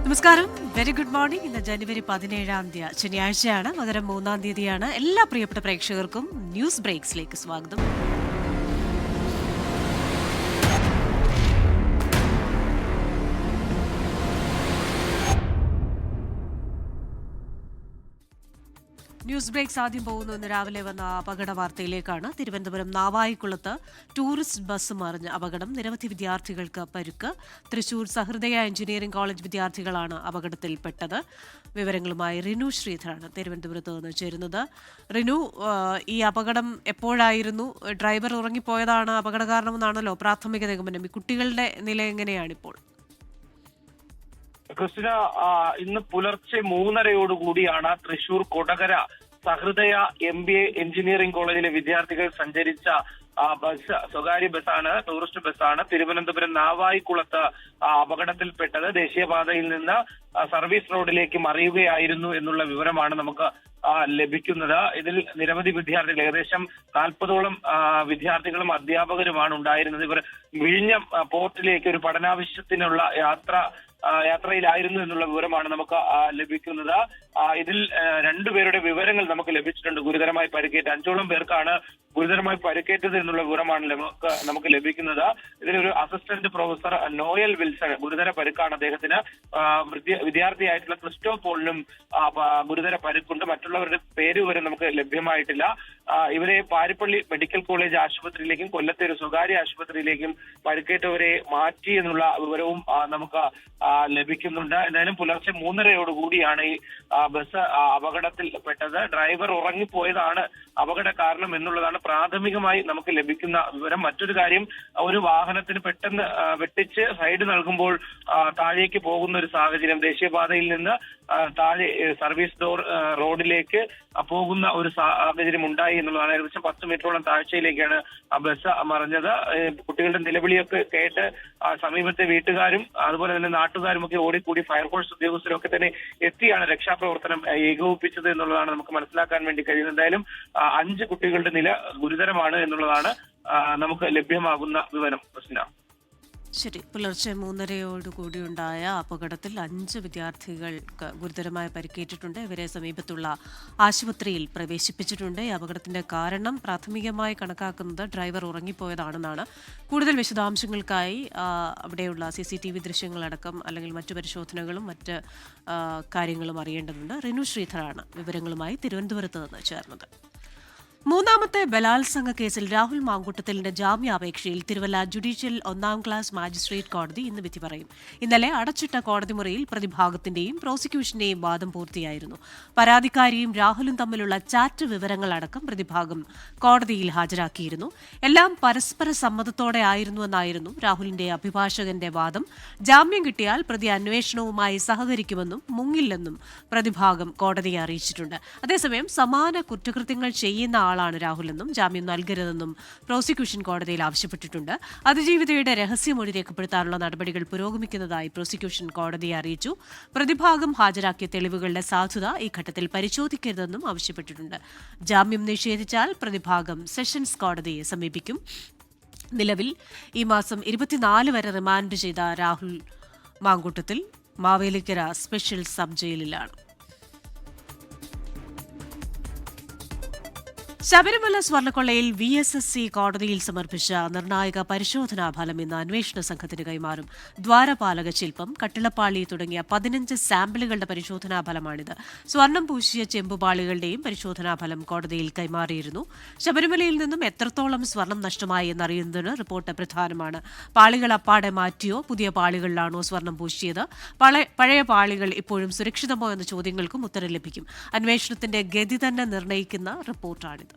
നമസ്കാരം, very good morning. ഇന്ന് ജനുവരി 17 ശനിയാഴ്ചയാണ്, മകരം 3 എല്ലാ പ്രിയപ്പെട്ട പ്രേക്ഷകർക്കും ന്യൂസ് ബ്രേക്സിലേക്ക് സ്വാഗതം. ന്യൂസ് ബ്രേക്സ് ആദ്യം പോകുന്നു. ഇന്ന് രാവിലെ വന്ന അപകട വാർത്തയിലേക്കാണ്. തിരുവനന്തപുരം നാവായിക്കുളത്ത് ടൂറിസ്റ്റ് ബസ് മറിഞ്ഞ് അപകടം, നിരവധി വിദ്യാർത്ഥികൾക്ക് പരുക്ക്. തൃശൂർ സഹൃദയ എഞ്ചിനീയറിംഗ് കോളേജ് വിദ്യാർത്ഥികളാണ് അപകടത്തിൽപ്പെട്ടത്. വിവരങ്ങളുമായി റിനു ശ്രീധരാണ് തിരുവനന്തപുരത്ത് നിന്ന് ചേരുന്നത്. റിനു, ഈ അപകടം എപ്പോഴായിരുന്നു? ഡ്രൈവർ ഉറങ്ങിപ്പോയതാണ് അപകട കാരണമെന്നാണല്ലോ പ്രാഥമിക നിഗമനം. ഈ കുട്ടികളുടെ നില എങ്ങനെയാണിപ്പോൾ? ക്രിസ്റ്റിന, ഇന്ന് പുലർച്ചെ 3:30 തൃശൂർ കൊടകര സഹൃദയ MBA എഞ്ചിനീയറിംഗ് കോളേജിലെ വിദ്യാർത്ഥികൾ സഞ്ചരിച്ച ബസ്, സ്വകാര്യ ബസ്സാണ്, ടൂറിസ്റ്റ് ബസ്സാണ്, തിരുവനന്തപുരം നാവായിക്കുളത്ത് അപകടത്തിൽപ്പെട്ടത്. ദേശീയപാതയിൽ നിന്ന് സർവീസ് റോഡിലേക്ക് മറിയുകയായിരുന്നു എന്നുള്ള വിവരമാണ് നമുക്ക് ലഭിക്കുന്നത്. ഇതിൽ നിരവധി വിദ്യാർത്ഥികൾ, ഏകദേശം 40ഓളം വിദ്യാർത്ഥികളും അധ്യാപകരുമാണ് ഉണ്ടായിരുന്നത്. ഇവർ വിഴിഞ്ഞം പോർട്ടിലേക്ക് ഒരു പഠനാവശ്യത്തിനുള്ള യാത്രയിലായിരുന്നു എന്നുള്ള വിവരമാണ് നമുക്ക് ലഭിക്കുന്നത്. ഇതിൽ രണ്ടുപേരുടെ വിവരങ്ങൾ നമുക്ക് ലഭിച്ചിട്ടുണ്ട്. ഗുരുതരമായി പരിക്കേറ്റ 5ഓളം പേർക്കാണ് ഗുരുതരമായി പരിക്കേറ്റത് എന്നുള്ള വിവരമാണ് നമുക്ക് ലഭിക്കുന്നത്. ഇതിലൊരു അസിസ്റ്റന്റ് പ്രൊഫസർ നോയൽ വിൽസൺ ഗുരുതര പരിക്കാണ് അദ്ദേഹത്തിന്. വിദ്യാർത്ഥിയായിട്ടുള്ള ക്രിസ്റ്റോ പോളിനും ഗുരുതര പരിക്കുണ്ട്. മറ്റുള്ളവരുടെ പേര് വിവരം നമുക്ക് ലഭ്യമായിട്ടില്ല. ഇവരെ പാരിപ്പള്ളി മെഡിക്കൽ കോളേജ് ആശുപത്രിയിലേക്കും കൊല്ലത്തെ ഒരു സ്വകാര്യ ആശുപത്രിയിലേക്കും പരിക്കേറ്റവരെ മാറ്റി എന്നുള്ള വിവരവും നമുക്ക് ലഭിക്കുന്നുണ്ട്. എന്തായാലും പുലർച്ചെ 3:30 ഈ ബസ് അപകടത്തിൽപ്പെട്ടത്. ഡ്രൈവർ ഉറങ്ങിപ്പോയതാണ് അപകട കാരണം എന്നുള്ളതാണ് പ്രാഥമികമായി നമുക്ക് ലഭിക്കുന്ന വിവരം. മറ്റൊരു കാര്യം, ഒരു വാഹനത്തിന് പെട്ടെന്ന് വെട്ടിച്ച് സൈഡ് നൽകുമ്പോൾ താഴേക്ക് പോകുന്ന ഒരു സാഹചര്യം, ദേശീയപാതയിൽ നിന്ന് താഴെ സർവീസ് റോഡിലേക്ക് പോകുന്ന ഒരു സാഹചര്യം ഉണ്ടായി എന്നുള്ളതാണ്. ഏകദേശം 10 മീറ്ററോളം താഴ്ചയിലേക്കാണ് ബസ് മറിഞ്ഞത്. കുട്ടികളുടെ നിലവിളിയൊക്കെ കേട്ട് സമീപത്തെ വീട്ടുകാരും അതുപോലെ തന്നെ നാട്ടുകാരും ഒക്കെ ഓടിക്കൂടി ഫയർഫോഴ്സ് ഉദ്യോഗസ്ഥരും ഒക്കെ തന്നെ എത്തിയാണ് രക്ഷാപ്രവർത്തനം ഏകോപിപ്പിച്ചത് എന്നുള്ളതാണ് നമുക്ക് മനസ്സിലാക്കാൻ വേണ്ടി കഴിയുന്നത്. എന്തായാലും 5 കുട്ടികളുടെ നില ഗുരുതരമാണ് എന്നുള്ളതാണ് നമുക്ക് ലഭ്യമാകുന്ന വിവരം. ശരി, പുലർച്ചെ 3:30 ഉണ്ടായ അപകടത്തിൽ 5 വിദ്യാർത്ഥികൾക്ക് ഗുരുതരമായി പരിക്കേറ്റിട്ടുണ്ട്. ഇവരെ സമീപത്തുള്ള ആശുപത്രിയിൽ പ്രവേശിപ്പിച്ചിട്ടുണ്ട്. ഈ അപകടത്തിന്റെ കാരണം പ്രാഥമികമായി കണക്കാക്കുന്നത് ഡ്രൈവർ ഉറങ്ങിപ്പോയതാണെന്നാണ്. കൂടുതൽ വിശദാംശങ്ങൾക്കായി അവിടെയുള്ള CCTV ദൃശ്യങ്ങളടക്കം അല്ലെങ്കിൽ മറ്റു പരിശോധനകളും മറ്റ് കാര്യങ്ങളും അറിയേണ്ടതുണ്ട്. റിനു ശ്രീധറാണ് വിവരങ്ങളുമായി തിരുവനന്തപുരത്ത് നിന്ന് ചേർന്നത്. മൂന്നാമത്തെ ബലാത്സംഗ കേസിൽ രാഹുൽ മാങ്കൂട്ടത്തിലിന്റെ ജാമ്യാപേക്ഷയിൽ തിരുവല്ല ജുഡീഷ്യൽ 1ാം ക്ലാസ് മാജിസ്ട്രേറ്റ് കോടതി ഇന്ന് വിധി പറയും. ഇന്നലെ അടച്ചിട്ട കോടതി മുറിയിൽ പ്രതിഭാഗത്തിന്റെയും പ്രോസിക്യൂഷന്റെയും വാദം പൂർത്തിയായിരുന്നു. പരാതിക്കാരിയും രാഹുലും തമ്മിലുള്ള ചാറ്റ് വിവരങ്ങളടക്കം പ്രതിഭാഗം കോടതിയിൽ ഹാജരാക്കിയിരുന്നു. എല്ലാം പരസ്പര സമ്മതത്തോടെ ആയിരുന്നുവെന്നായിരുന്നു രാഹുലിന്റെ അഭിഭാഷകന്റെ വാദം. ജാമ്യം കിട്ടിയാൽ പ്രതി അന്വേഷണവുമായി സഹകരിക്കുമെന്നും മുങ്ങില്ലെന്നും പ്രതിഭാഗം കോടതിയെ അറിയിച്ചിട്ടുണ്ട്. അതേസമയം സമാന കുറ്റകൃത്യങ്ങൾ ചെയ്യുന്ന ആളാണ് രാഹുലെന്നും ജാമ്യം നൽകരുതെന്നും പ്രോസിക്യൂഷൻ കോടതിയിൽ ആവശ്യപ്പെട്ടിട്ടുണ്ട്. അതിജീവിതയുടെ രഹസ്യമൊഴി രേഖപ്പെടുത്താനുള്ള നടപടികൾ പുരോഗമിക്കുന്നതായി പ്രോസിക്യൂഷൻ കോടതിയെ അറിയിച്ചു. പ്രതിഭാഗം ഹാജരാക്കിയ തെളിവുകളുടെ സാധുത ഈ ഘട്ടത്തിൽ പരിശോധിക്കരുതെന്നും ആവശ്യപ്പെട്ടിട്ടുണ്ട്. ജാമ്യം നിഷേധിച്ചാൽ പ്രതിഭാഗം സെഷൻസ് കോടതിയെ സമീപിക്കും. നിലവിൽ ഈ മാസം 24 വരെ റിമാൻഡ് ചെയ്ത രാഹുൽ മാങ്കൂട്ടത്തിൽ മാവേലിക്കര സ്പെഷ്യൽ സബ് ജയിലിലാണ്. ശബരിമല സ്വർണ്ണക്കൊള്ളയിൽ VSSC കോടതിയിൽ സമർപ്പിച്ച നിർണായക പരിശോധനാ ഫലം ഇന്ന് അന്വേഷണ സംഘത്തിന് കൈമാറും. ദ്വാരപാലക ശില്പം, കട്ടിളപ്പാളി തുടങ്ങിയ 15 സാമ്പിളുകളുടെ പരിശോധനാ ഫലമാണിത്. സ്വർണം പൂശിയ ചെമ്പുപാളികളുടെയും പരിശോധനാ ഫലം കോടതിയിൽ കൈമാറിയിരുന്നു. ശബരിമലയിൽ നിന്നും എത്രത്തോളം സ്വർണം നഷ്ടമായി എന്നറിയുന്നതിന് റിപ്പോർട്ട് പ്രധാനമാണ്. പാളികൾ അപ്പാടെ മാറ്റിയോ പുതിയ പാളികളിലാണോ സ്വർണം പൂശിയത്? പഴയ പാളികൾ ഇപ്പോഴും സുരക്ഷിതമോ എന്ന ചോദ്യങ്ങൾക്കും ഉത്തരം ലഭിക്കും. അന്വേഷണത്തിന്റെ ഗതി തന്നെ നിർണ്ണയിക്കുന്ന റിപ്പോർട്ടാണിത്.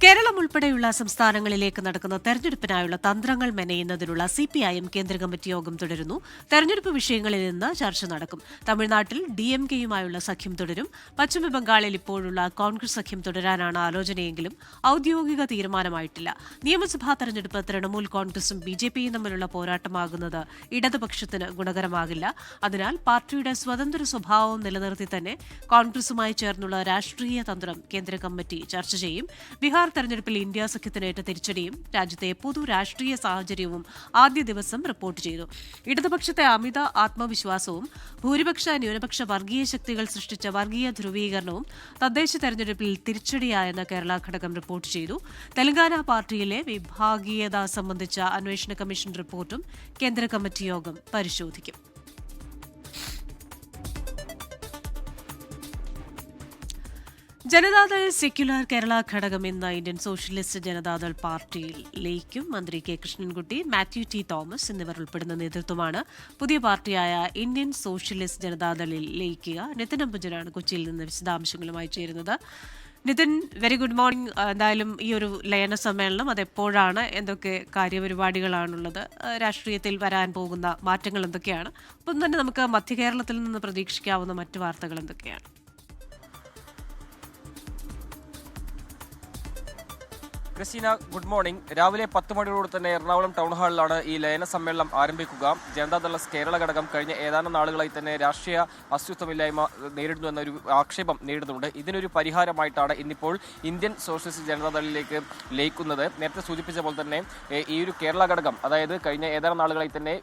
കേരളം ഉൾപ്പെടെയുള്ള സംസ്ഥാനങ്ങളിലേക്ക് നടക്കുന്ന തെരഞ്ഞെടുപ്പിനായുള്ള തന്ത്രങ്ങൾ മെനയുന്നതിനുള്ള CPIM കേന്ദ്ര കമ്മിറ്റി യോഗം തുടരുന്നു. തെരഞ്ഞെടുപ്പ് വിഷയങ്ങളിൽ നിന്ന് ചർച്ച നടക്കും. തമിഴ്നാട്ടിൽ DMK-യുമായുള്ള സഖ്യം തുടരും. പശ്ചിമബംഗാളിൽ ഇപ്പോഴുള്ള കോൺഗ്രസ് സഖ്യം തുടരാനാണ് ആലോചനയെങ്കിലും ഔദ്യോഗിക തീരുമാനമായിട്ടില്ല. നിയമസഭാ തെരഞ്ഞെടുപ്പ് തൃണമൂൽ കോൺഗ്രസും BJPയും തമ്മിലുള്ള പോരാട്ടമാകുന്നത് ഇടതുപക്ഷത്തിന് ഗുണകരമാകില്ല. അതിനാൽ പാർട്ടിയുടെ സ്വതന്ത്ര സ്വഭാവം നിലനിർത്തി തന്നെ കോൺഗ്രസുമായി ചേർന്നുള്ള രാഷ്ട്രീയ തന്ത്രം കേന്ദ്ര കമ്മിറ്റി ചർച്ച ചെയ്യും. ബീഹാർ തെരഞ്ഞെടുപ്പിൽ ഇന്ത്യ സഖ്യത്തിനേറ്റ തിരിച്ചടിയും രാജ്യത്തെ പൊതു രാഷ്ട്രീയ സാഹചര്യവും ആദ്യ ദിവസം റിപ്പോർട്ട് ചെയ്തു. ഇടതുപക്ഷത്തെ അമിത ആത്മവിശ്വാസവും ഭൂരിപക്ഷ ന്യൂനപക്ഷ വർഗീയ ശക്തികൾ സൃഷ്ടിച്ച വർഗീയ ധ്രുവീകരണവും തദ്ദേശ തെരഞ്ഞെടുപ്പിൽ തിരിച്ചടിയായെന്ന് കേരള ഘടകം റിപ്പോർട്ട് ചെയ്തു. തെലങ്കാന പാർട്ടിയിലെ വിഭാഗീയത സംബന്ധിച്ച അന്വേഷണ കമ്മീഷൻ റിപ്പോർട്ടും കേന്ദ്ര കമ്മിറ്റി യോഗം പരിശോധിക്കും. ജനതാദൾ സെക്യുലർ കേരള ഘടകം ഇന്ന് ഇന്ത്യൻ സോഷ്യലിസ്റ്റ് ജനതാദൾ പാർട്ടിയിൽ ലയിക്കും. മന്ത്രി കെ കൃഷ്ണൻകുട്ടി, മാത്യു ടി തോമസ് എന്നിവർ ഉൾപ്പെടുന്ന നേതൃത്വമാണ് പുതിയ പാർട്ടിയായ ഇന്ത്യൻ സോഷ്യലിസ്റ്റ് ജനതാദളിൽ ലയിക്കുക. നിതിൻ അംബുജനാണ് കൊച്ചിയിൽ നിന്ന് വിശദാംശങ്ങളുമായി ചേരുന്നത്. Nitin, very good morning. എന്തായാലും ഈ ഒരു ലയന സമ്മേളനം അതെപ്പോഴാണ്, എന്തൊക്കെ കാര്യപരിപാടികളാണുള്ളത്, രാഷ്ട്രീയത്തിൽ വരാൻ പോകുന്ന മാറ്റങ്ങൾ എന്തൊക്കെയാണ്, ഒപ്പം തന്നെ നമുക്ക് മധ്യ കേരളത്തിൽ നിന്ന് പ്രതീക്ഷിക്കാവുന്ന മറ്റു വാർത്തകൾ എന്തൊക്കെയാണ്? Christina, good morning. രാവിലെ 10 മണിയോട് തന്നെ എറണാകുളം ടൗൺ ഹാളിലാണ് ഈ ലയന സമ്മേളനം ആരംഭിക്കുക. ജനതാദൾ കേരള ഘടകം കഴിഞ്ഞ ഏതാനും നാളുകളായി തന്നെ രാഷ്ട്രീയ അസ്തിത്വമില്ലായ്മ നേരിടുന്നു എന്നൊരു ആക്ഷേപം നേരിടുന്നുണ്ട്. ഇതിനൊരു പരിഹാരമായിട്ടാണ് ഇന്നിപ്പോൾ ഇന്ത്യൻ സോഷ്യലിസ്റ്റ് ജനതാദളിലേക്ക് ലയിക്കുന്നത്. നേരത്തെ സൂചിപ്പിച്ച പോലെ തന്നെ ഈ ഒരു കേരള ഘടകം, അതായത് കഴിഞ്ഞ ഏതാനും നാളുകളായി തന്നെ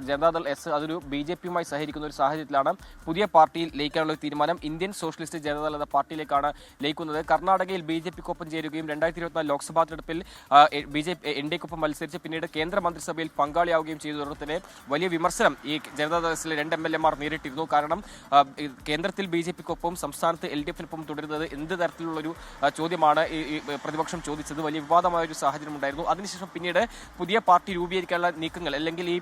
ജനതാദൾ എസ് അതൊരു BJPയുമായി സഹകരിക്കുന്ന ഒരു സാഹചര്യത്തിലാണ് പുതിയ പാർട്ടിയിൽ ലയിക്കാനുള്ള തീരുമാനം. ഇന്ത്യൻ സോഷ്യലിസ്റ്റ് ജനതാദൾ എന്ന പാർട്ടിയിലേക്കാണ് ലയിക്കുന്നത്. കർണാടകയിൽ BJPക്കൊപ്പം ചേരുകയും 2024 ലോക്സഭാ തെരഞ്ഞെടുപ്പിൽ NDAക്കൊപ്പം മത്സരിച്ച് പിന്നീട് കേന്ദ്ര മന്ത്രിസഭയിൽ പങ്കാളിയാവുകയും ചെയ്തതോടെ തന്നെ വലിയ വിമർശനം ഈ ജനതാദളിലെ 2 MLAമാർ നേരിട്ടിരുന്നു. കാരണം കേന്ദ്രത്തിൽ BJPക്കൊപ്പം സംസ്ഥാനത്ത് LDFനൊപ്പം തുടരുന്നത് എന്ത് തരത്തിലുള്ളൊരു ചോദ്യമാണ് ഈ പ്രതിപക്ഷം ചോദിച്ചത്. വലിയ വിവാദമായ ഒരു സാഹചര്യം ഉണ്ടായിരുന്നു. അതിനുശേഷം പിന്നീട് പുതിയ പാർട്ടി രൂപീകരിക്കാനുള്ള നീക്കങ്ങൾ, അല്ലെങ്കിൽ ഈ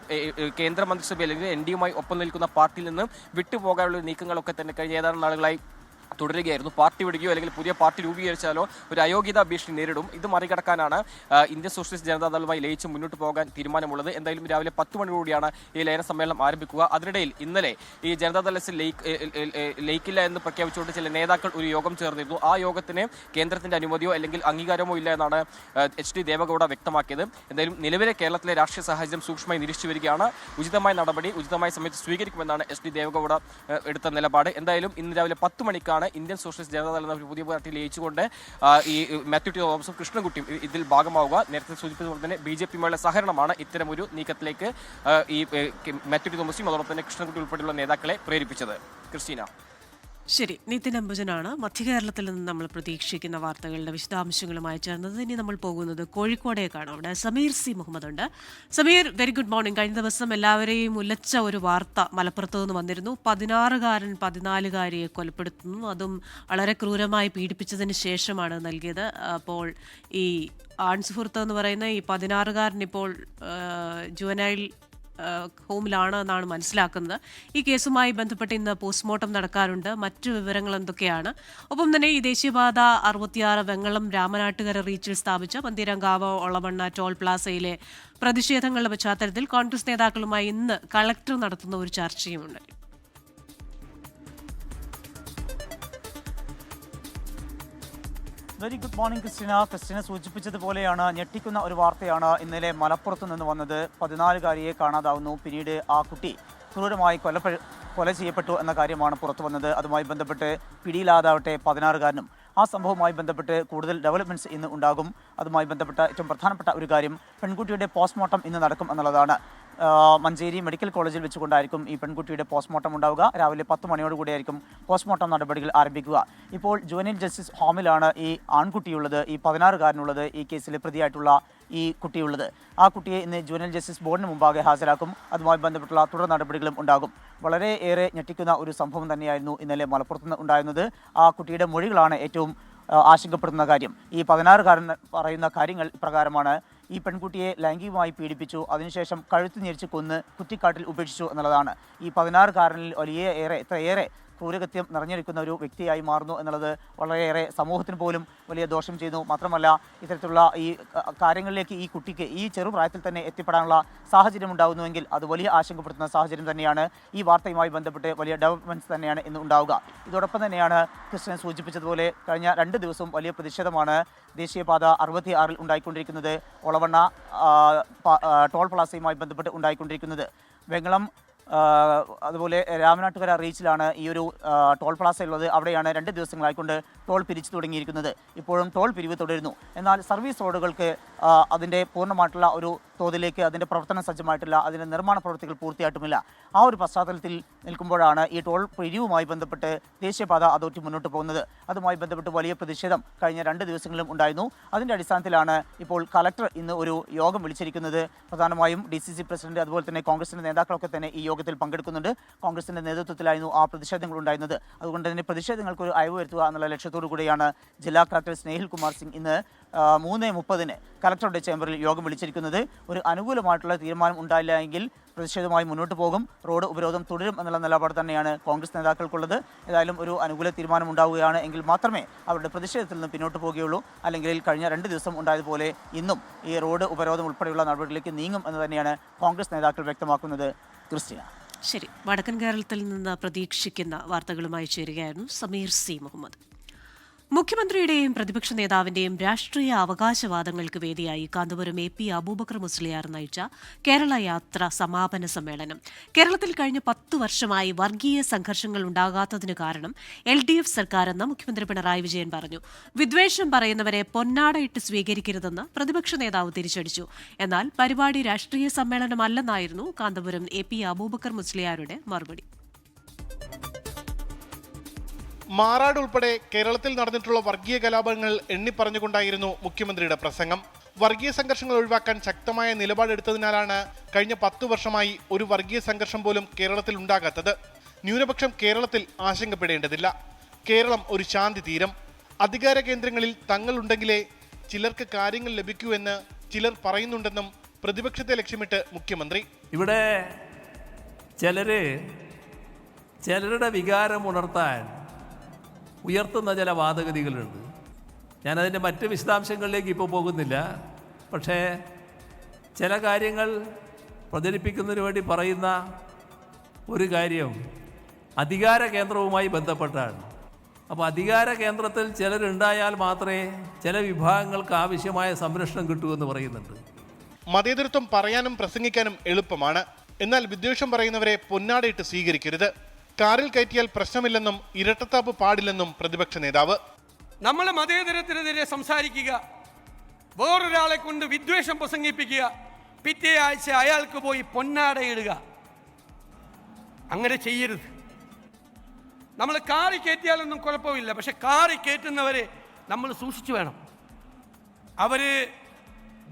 കേന്ദ്ര മന്ത്രിസഭ അല്ലെങ്കിൽ NDAയുമായി ഒപ്പം നിൽക്കുന്ന പാർട്ടിയിൽ നിന്ന് വിട്ടുപോകാനുള്ള നീക്കങ്ങളൊക്കെ തന്നെ കഴിഞ്ഞ ഏതാനും നാളുകളായി തുടരുകയായിരുന്നു. പാർട്ടി വിടുകയോ അല്ലെങ്കിൽ പുതിയ പാർട്ടി രൂപീകരിച്ചാലോ ഒരു അയോഗ്യതാ ഭീഷണി നേരിടും. ഇത് മറികടക്കാനാണ് ഇന്ത്യൻ സോഷ്യലിസ്റ്റ് ജനതാദളുമായി ലയിച്ച് മുന്നോട്ട് പോകാൻ തീരുമാനമുള്ളത്. എന്തായാലും രാവിലെ 10 മണിയോടെയാണ് ഈ ലയന സമ്മേളനം ആരംഭിക്കുക. അതിനിടയിൽ ഇന്നലെ ഈ ജനതാദൾ എസ് ലയിക്കില്ല എന്ന് പ്രഖ്യാപിച്ചുകൊണ്ട് ചില നേതാക്കൾ ഒരു യോഗം ചേർന്നിരുന്നു. ആ യോഗത്തിന് കേന്ദ്രത്തിന്റെ അനുമതിയോ അല്ലെങ്കിൽ അംഗീകാരമോ ഇല്ല എന്നാണ് HD ദേവഗൌഡ വ്യക്തമാക്കിയത്. എന്തായാലും നിലവിലെ കേരളത്തിലെ രാഷ്ട്രീയ സാഹചര്യം സൂക്ഷ്മമായി നിരീക്ഷിച്ചു വരികയാണ്. ഉചിതമായ നടപടി ഉചിതമായ സമയത്ത് സ്വീകരിക്കുമെന്നാണ് HD ദേവഗൌഡ എടുത്ത നിലപാട്. എന്തായാലും ഇന്ന് രാവിലെ 10 മണിക്കാണ് ഇന്ത്യൻ സോഷ്യലിസ്റ്റ് ജനതാദൾ എന്ന പുതിയ പാർട്ടിയിൽ ലയിച്ചുകൊണ്ട് ഈ മാത്യു ടി തോമസും കൃഷ്ണൻകുട്ടിയും ഇതിൽ ഭാഗമാവുക. നേരത്തെ സൂചിപ്പിച്ചതുപോലെ തന്നെ BJPയുമായുള്ള സഹകരണമാണ് ഇത്തരമൊരു നീക്കത്തിലേക്ക് ഈ മാത്യു ടി തോമസും അതോടൊപ്പം തന്നെ കൃഷ്ണൻകുട്ടി ഉൾപ്പെടെയുള്ള നേതാക്കളെ പ്രേരിപ്പിച്ചത്. ക്രിസ്റ്റീന. ശരി, നിതിൻ അംബുജനാണ് മധ്യകേരളത്തിൽ നിന്ന് നമ്മൾ പ്രതീക്ഷിക്കുന്ന വാർത്തകളുടെ വിശദാംശങ്ങളുമായി ചേർന്നത്. ഇനി നമ്മൾ പോകുന്നത് കോഴിക്കോടേക്കാണ്. അവിടെ സമീർ C. മുഹമ്മദ് ഉണ്ട്. Sameer, very good morning. കഴിഞ്ഞ ദിവസം എല്ലാവരെയും ഉലച്ച ഒരു വാർത്ത മലപ്പുറത്ത് നിന്ന് വന്നിരുന്നു. 16-കാരൻ 14-കാരിയെ കൊലപ്പെടുത്തുന്നു, അതും വളരെ ക്രൂരമായി പീഡിപ്പിച്ചതിന് ശേഷമാണ് നൽകിയത്. അപ്പോൾ ഈ ആൺസുഹൃത്ത് എന്ന് പറയുന്ന ഈ 16-കാരൻ ഇപ്പോൾ ജുവനൈൽ ഹോമിലാണ് എന്നാണ് മനസ്സിലാക്കുന്നത്. ഈ കേസുമായി ബന്ധപ്പെട്ട് ഇന്ന് പോസ്റ്റ്മോർട്ടം നടക്കാറുണ്ട്. മറ്റു വിവരങ്ങൾ എന്തൊക്കെയാണ്? ഒപ്പം തന്നെ ഈ ദേശീയപാത 66 വെങ്ങളം രാമനാട്ടുകര റീച്ചിൽ സ്ഥാപിച്ച പന്തീരങ്കാവ് ഒളവണ്ണ ടോൾ പ്ലാസയിലെ പ്രതിഷേധങ്ങളുടെ പശ്ചാത്തലത്തിൽ കോൺഗ്രസ് നേതാക്കളുമായി ഇന്ന് കളക്ടർ നടത്തുന്ന ഒരു ചർച്ചയുമുണ്ട്. വെരി ഗുഡ് മോർണിംഗ് ക്രിസ്റ്റീന സൂചിപ്പിച്ചതുപോലെയാണ് ഞെട്ടിക്കുന്ന ഒരു വാർത്തയാണ് ഇന്നലെ മലപ്പുറത്ത് നിന്ന് വന്നത്. 14-കാരിയെ കാണാതാവുന്നു, പിന്നീട് ആ കുട്ടി ക്രൂരമായി കൊല ചെയ്യപ്പെട്ടു എന്ന കാര്യമാണ് പുറത്തു വന്നത്. അതുമായി ബന്ധപ്പെട്ട് പിടിയിലാതാവട്ടെ 16-കാരനും. ആ സംഭവവുമായി ബന്ധപ്പെട്ട് കൂടുതൽ ഡെവലപ്മെൻറ്റ്സ് ഇന്ന് ഉണ്ടാകും. അതുമായി ബന്ധപ്പെട്ട ഏറ്റവും പ്രധാനപ്പെട്ട ഒരു കാര്യം, പെൺകുട്ടിയുടെ പോസ്റ്റ്മോർട്ടം ഇന്ന് നടക്കും എന്നുള്ളതാണ്. മഞ്ചേരി മെഡിക്കൽ കോളേജിൽ വെച്ചുകൊണ്ടായിരിക്കും ഈ പെൺകുട്ടിയുടെ പോസ്റ്റ്മോർട്ടം ഉണ്ടാവുക. രാവിലെ 10 മണിയോടുകൂടിയായിരിക്കും പോസ്റ്റ്മോർട്ടം നടപടികൾ ആരംഭിക്കുക. ഇപ്പോൾ ജുവനൈൽ ജസ്റ്റിസ് ഹോമിലാണ് ഈ ആൺകുട്ടിയുള്ളത്, ഈ 16-കാരനുള്ളത്, ഈ കേസിലെ പ്രതിയായിട്ടുള്ള ഈ കുട്ടിയുള്ളത്. ആ കുട്ടിയെ ഇന്ന് ജുവനൈൽ ജസ്റ്റിസ് ബോർഡിന് മുമ്പാകെ ഹാജരാക്കും. അതുമായി ബന്ധപ്പെട്ടുള്ള തുടർ നടപടികളും ഉണ്ടാകും. വളരെ ഏറെ ഞെട്ടിക്കുന്ന ഒരു സംഭവം തന്നെയായിരുന്നു ഇന്നലെ മലപ്പുറത്ത് ഉണ്ടായിരുന്നത്. ആ കുട്ടിയുടെ മൊഴികളാണ് ഏറ്റവും ആശങ്കപ്പെടുന്ന കാര്യം. ഈ 16-കാരൻ പറയുന്ന കാര്യങ്ങൾ പ്രകാരമാണ് ഈ പെൺകുട്ടിയെ ലൈംഗികമായി പീഡിപ്പിച്ചു, അതിനുശേഷം കഴുത്ത് ഞെരിച്ച് കൊന്ന് കുറ്റിക്കാട്ടിൽ ഉപേക്ഷിച്ചു എന്നുള്ളതാണ്. ഈ 16-കാരനിൽ എത്രയേറെ ക്രൂരകൃത്യം നിറഞ്ഞിരിക്കുന്ന ഒരു വ്യക്തിയായി മാറുന്നു എന്നുള്ളത് വളരെയേറെ സമൂഹത്തിന് പോലും വലിയ ദോഷം ചെയ്യുന്നു. മാത്രമല്ല ഇത്തരത്തിലുള്ള ഈ കാര്യങ്ങളിലേക്ക് ഈ കുട്ടിക്ക് ഈ ചെറുപ്രായത്തിൽ തന്നെ എത്തിപ്പെടാനുള്ള സാഹചര്യം ഉണ്ടാകുന്നുവെങ്കിൽ അത് വലിയ ആശങ്കപ്പെടുത്തുന്ന സാഹചര്യം തന്നെയാണ്. ഈ വാർത്തയുമായി ബന്ധപ്പെട്ട് വലിയ ഡെവലപ്മെൻറ്റ്സ് തന്നെയാണ് ഇന്ന് ഉണ്ടാവുക. ഇതോടൊപ്പം തന്നെയാണ് ക്രിസ്റ്റ്യൻ സൂചിപ്പിച്ചതുപോലെ കഴിഞ്ഞ 2 ദിവസവും വലിയ പ്രതിഷേധമാണ് ദേശീയപാത 66 ഉണ്ടായിക്കൊണ്ടിരിക്കുന്നത്. ഒളവണ്ണ ടോൾ പ്ലാസയുമായി ബന്ധപ്പെട്ട് ഉണ്ടായിക്കൊണ്ടിരിക്കുന്നത്. വെങ്ങളം അതുപോലെ രാമനാട്ടുകര റീച്ചിലാണ് ഈ ഒരു ടോൾ പ്ലാസ ഉള്ളത്. അവിടെയാണ് 2 ദിവസങ്ങളായിക്കൊണ്ട് ടോൾ പിരിച്ചു തുടങ്ങിയിരിക്കുന്നത്. ഇപ്പോഴും ടോൾ പിരിവ് തുടരുന്നു. എന്നാൽ സർവീസ് റോഡുകൾക്ക് അതിൻ്റെ പൂർണ്ണമായിട്ടുള്ള ഒരു തോതിലേക്ക് അതിൻ്റെ പ്രവർത്തനം സജ്ജമായിട്ടില്ല. അതിൻ്റെ നിർമ്മാണ പ്രവൃത്തികൾ പൂർത്തിയായിട്ടുമില്ല. ആ ഒരു പശ്ചാത്തലത്തിൽ നിൽക്കുമ്പോഴാണ് ഈ ടോൾ പിരിവുമായി ബന്ധപ്പെട്ട് ദേശീയപാത അതോറിറ്റി മുന്നോട്ട് പോകുന്നത്. അതുമായി ബന്ധപ്പെട്ട് വലിയ പ്രതിഷേധം കഴിഞ്ഞ 2 ദിവസങ്ങളിലും ഉണ്ടായിരുന്നു. അതിൻ്റെ അടിസ്ഥാനത്തിലാണ് ഇപ്പോൾ കലക്ടർ ഇന്ന് ഒരു യോഗം വിളിച്ചിരിക്കുന്നത്. പ്രധാനമായും DCC പ്രസിഡന്റ് അതുപോലെ തന്നെ കോൺഗ്രസിൻ്റെ നേതാക്കളൊക്കെ തന്നെ ഈ യോഗത്തിൽ പങ്കെടുക്കുന്നുണ്ട്. കോൺഗ്രസിൻ്റെ നേതൃത്വത്തിലായിരുന്നു ആ പ്രതിഷേധങ്ങൾ ഉണ്ടായിരുന്നത്. അതുകൊണ്ട് തന്നെ പ്രതിഷേധങ്ങൾക്ക് ഒരു അയവ് വരുത്തുക എന്നുള്ള ലക്ഷ്യത്തോടു കൂടിയാണ് ജില്ലാ കളക്ടർ സ്നേഹിൽ കുമാർ സിംഗ് ഇന്ന് 3:30 കലക്ടറുടെ ചേംബറിൽ യോഗം വിളിച്ചിരിക്കുന്നത്. ഒരു അനുകൂലമായിട്ടുള്ള തീരുമാനം ഉണ്ടായില്ല എങ്കിൽ പ്രതിഷേധവുമായി മുന്നോട്ട് പോകും, റോഡ് ഉപരോധം തുടരും എന്നുള്ള നിലപാട് തന്നെയാണ് കോൺഗ്രസ് നേതാക്കൾക്കുള്ളത്. ഏതായാലും ഒരു അനുകൂല തീരുമാനം ഉണ്ടാവുകയാണ് എങ്കിൽ മാത്രമേ അവരുടെ പ്രതിഷേധത്തിൽ നിന്ന് പിന്നോട്ട് പോവുകയുള്ളൂ. അല്ലെങ്കിൽ കഴിഞ്ഞ 2 ദിവസം ഉണ്ടായതുപോലെ ഇന്നും ഈ റോഡ് ഉപരോധം ഉൾപ്പെടെയുള്ള നടപടികളിലേക്ക് നീങ്ങും എന്ന് തന്നെയാണ് കോൺഗ്രസ് നേതാക്കൾ വ്യക്തമാക്കുന്നത്. ക്രിസ്റ്റീന. ശരി, വടക്കൻ കേരളത്തിൽ നിന്ന് പ്രതീക്ഷിക്കുന്ന വാർത്തകളുമായി ചേരുകയായിരുന്നു സമീർ സി മുഹമ്മദ്. മുഖ്യമന്ത്രിയുടെയും പ്രതിപക്ഷ നേതാവിന്റെയും രാഷ്ട്രീയ അവകാശവാദങ്ങൾക്ക് വേദിയായി കാന്തപുരം AP അബൂബക്കർ മുസ്ലിയാർ നയിച്ച കേരള യാത്ര സമാപന സമ്മേളനം. കേരളത്തിൽ കഴിഞ്ഞ 10 വർഷമായി വർഗീയ സംഘർഷങ്ങൾ ഉണ്ടാകാത്തതിന് കാരണം LDF സർക്കാരെന്ന് മുഖ്യമന്ത്രി പിണറായി വിജയൻ പറഞ്ഞു. വിദ്വേഷം പറയുന്നവരെ പൊന്നാടയിട്ട് സ്വീകരിക്കരുതെന്ന് പ്രതിപക്ഷ നേതാവ് തിരിച്ചടിച്ചു. എന്നാൽ പരിപാടി രാഷ്ട്രീയ സമ്മേളനമല്ലെന്നായിരുന്നു കാന്തപുരം AP അബൂബക്കർ മുസ്ലിയാരുടെ മറുപടി. മാറാട് ഉൾപ്പെടെ കേരളത്തിൽ നടന്നിട്ടുള്ള വർഗീയ കലാപങ്ങൾ എണ്ണിപ്പറഞ്ഞുകൊണ്ടായിരുന്നു മുഖ്യമന്ത്രിയുടെ പ്രസംഗം. വർഗീയ സംഘർഷങ്ങൾ ഒഴിവാക്കാൻ ശക്തമായ നിലപാടെടുത്തതിനാലാണ് കഴിഞ്ഞ 10 വർഷമായി ഒരു വർഗീയ സംഘർഷം പോലും കേരളത്തിൽ ഉണ്ടാകാത്തത്. ന്യൂനപക്ഷം കേരളത്തിൽ ആശങ്കപ്പെടേണ്ടതില്ല. കേരളം ഒരു ശാന്തി തീരം. അധികാര കേന്ദ്രങ്ങളിൽ തങ്ങളുണ്ടെങ്കിലേ ചിലർക്ക് കാര്യങ്ങൾ ലഭിക്കൂ എന്ന് ചിലർ പറയുന്നുണ്ടെന്നും പ്രതിപക്ഷത്തെ ലക്ഷ്യമിട്ട് മുഖ്യമന്ത്രി. ഇവിടെ ചിലരുടെ വികാരം ഉണർത്താൻ ഉയർത്തുന്ന ചില വാദഗതികളുണ്ട്. ഞാനതിൻ്റെ മറ്റ് വിശദാംശങ്ങളിലേക്ക് ഇപ്പോൾ പോകുന്നില്ല. പക്ഷേ ചില കാര്യങ്ങൾ പ്രചരിപ്പിക്കുന്നതിന് വേണ്ടി പറയുന്ന ഒരു കാര്യം അധികാര കേന്ദ്രവുമായി ബന്ധപ്പെട്ടാണ്. അപ്പോൾ അധികാര കേന്ദ്രത്തിൽ ചിലരുണ്ടായാൽ മാത്രമേ ചില വിഭാഗങ്ങൾക്ക് ആവശ്യമായ സംരക്ഷണം കിട്ടൂ എന്ന് പറയുന്നുണ്ട്. മതേതരത്വം പറയാനും പ്രസംഗിക്കാനും എളുപ്പമാണ്. എന്നാൽ വിദ്വേഷം പറയുന്നവരെ പൊന്നാടയിട്ട് സ്വീകരിക്കരുത്. കാറിൽ കയറ്റിയാൽ പ്രശ്നമില്ലെന്നും ഇരട്ടത്താപ്പ് പാടില്ലെന്നും പ്രതിപക്ഷ നേതാവ്. നമ്മൾ മതേതരത്തിനെതിരെ സംസാരിക്കുക, വേറൊരാളെ കൊണ്ട് വിദ്വേഷം പ്രസംഗിപ്പിക്കുക, പിറ്റേ ആഴ്ച അയാൾക്ക് പോയി പൊന്നാടയിടുക, അങ്ങനെ ചെയ്യരുത്. നമ്മൾ കാറി കയറ്റിയാലൊന്നും കുഴപ്പമില്ല. പക്ഷെ കാറി കയറ്റുന്നവരെ നമ്മൾ സൂക്ഷിച്ചു വേണം. അവര്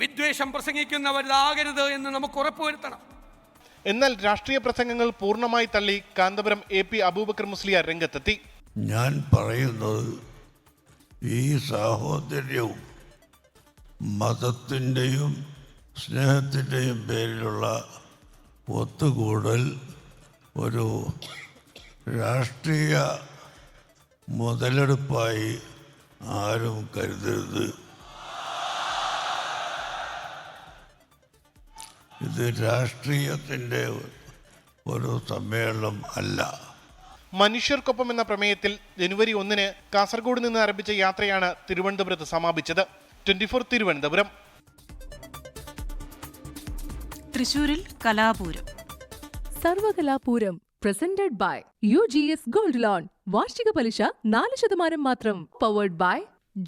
വിദ്വേഷം പ്രസംഗിക്കുന്നവരാകരുത് എന്ന് നമുക്ക് ഉറപ്പുവരുത്തണം. എന്നാൽ രാഷ്ട്രീയ പ്രസംഗങ്ങൾ പൂർണ്ണമായി തള്ളി കാന്തപുരം AP അബൂബക്കർ മുസ്ലിയാർ രംഗത്തെത്തി. ഞാൻ പറയുന്നത് ഈ സാഹോദര്യവും മതത്തിൻ്റെയും സ്നേഹത്തിൻ്റെയും പേരിലുള്ള ഒത്തുകൂടൽ ഒരു രാഷ്ട്രീയ മുതലെടുപ്പായി ആരും കരുതരുത്. ഇത് രാഷ്ട്രീയത്തിൻ്റെ ഒരു സമ്മേളനം അല്ല. മനുഷ്യർക്കൊപ്പം എന്ന പ്രമേയത്തിൽ ജനുവരി 1 കാസർഗോഡ് നിന്ന് ആരംഭിച്ച യാത്രയാണ് തിരുവനന്തപുരത്ത് സമാപിച്ചത്. 24 തിരുവനന്തപുരം. തൃശൂരിൽ കലാപൂരം. സർവകലാപൂരം presented by UGS gold loan. വാർഷിക പലിശ 4% മാത്രം. Powered by